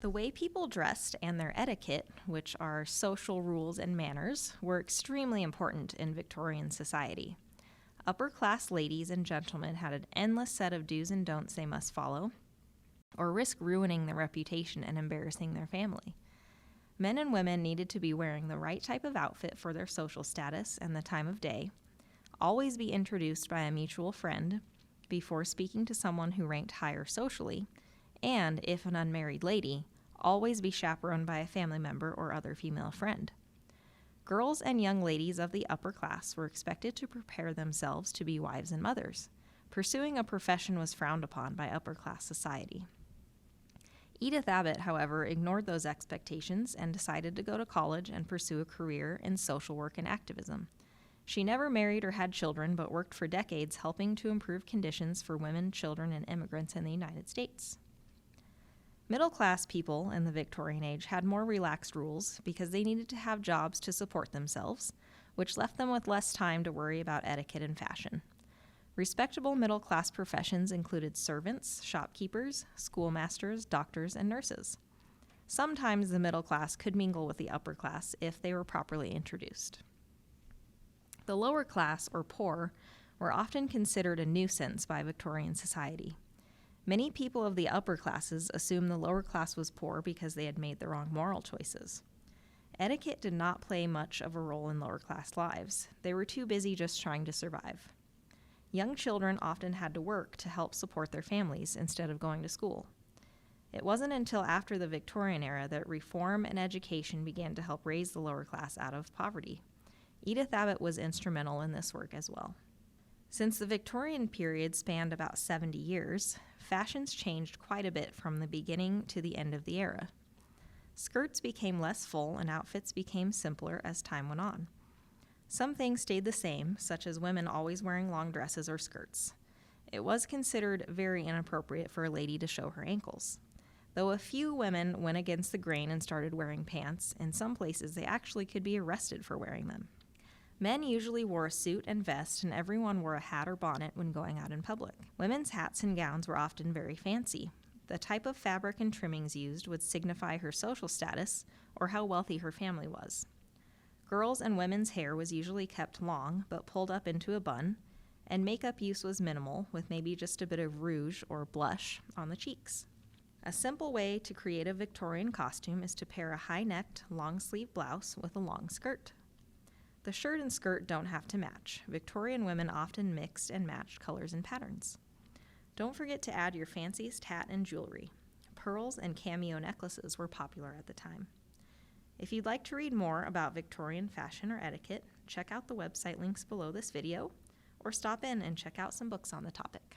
The way people dressed and their etiquette, which are social rules and manners, were extremely important in Victorian society. Upper-class ladies and gentlemen had an endless set of do's and don'ts they must follow, or risk ruining their reputation and embarrassing their family. Men and women needed to be wearing the right type of outfit for their social status and the time of day, always be introduced by a mutual friend before speaking to someone who ranked higher socially, and, if an unmarried lady, always be chaperoned by a family member or other female friend. Girls and young ladies of the upper class were expected to prepare themselves to be wives and mothers. Pursuing a profession was frowned upon by upper-class society. Edith Abbott, however, ignored those expectations and decided to go to college and pursue a career in social work and activism. She never married or had children, but worked for decades helping to improve conditions for women, children, and immigrants in the United States. Middle-class people in the Victorian age had more relaxed rules because they needed to have jobs to support themselves, which left them with less time to worry about etiquette and fashion. Respectable middle-class professions included servants, shopkeepers, schoolmasters, doctors, and nurses. Sometimes the middle class could mingle with the upper class if they were properly introduced. The lower class, or poor, were often considered a nuisance by Victorian society. Many people of the upper classes assumed the lower class was poor because they had made the wrong moral choices. Etiquette did not play much of a role in lower class lives. They were too busy just trying to survive. Young children often had to work to help support their families instead of going to school. It wasn't until after the Victorian era that reform and education began to help raise the lower class out of poverty. Edith Abbott was instrumental in this work as well. Since the Victorian period spanned about 70 years, fashions changed quite a bit from the beginning to the end of the era. Skirts became less full and outfits became simpler as time went on. Some things stayed the same, such as women always wearing long dresses or skirts. It was considered very inappropriate for a lady to show her ankles. Though a few women went against the grain and started wearing pants, in some places they actually could be arrested for wearing them. Men usually wore a suit and vest, and everyone wore a hat or bonnet when going out in public. Women's hats and gowns were often very fancy. The type of fabric and trimmings used would signify her social status or how wealthy her family was. Girls' and women's hair was usually kept long, but pulled up into a bun, and makeup use was minimal, with maybe just a bit of rouge or blush on the cheeks. A simple way to create a Victorian costume is to pair a high-necked, long-sleeve blouse with a long skirt. The shirt and skirt don't have to match. Victorian women often mixed and matched colors and patterns. Don't forget to add your fanciest hat and jewelry. Pearls and cameo necklaces were popular at the time. If you'd like to read more about Victorian fashion or etiquette, check out the website links below this video, or stop in and check out some books on the topic.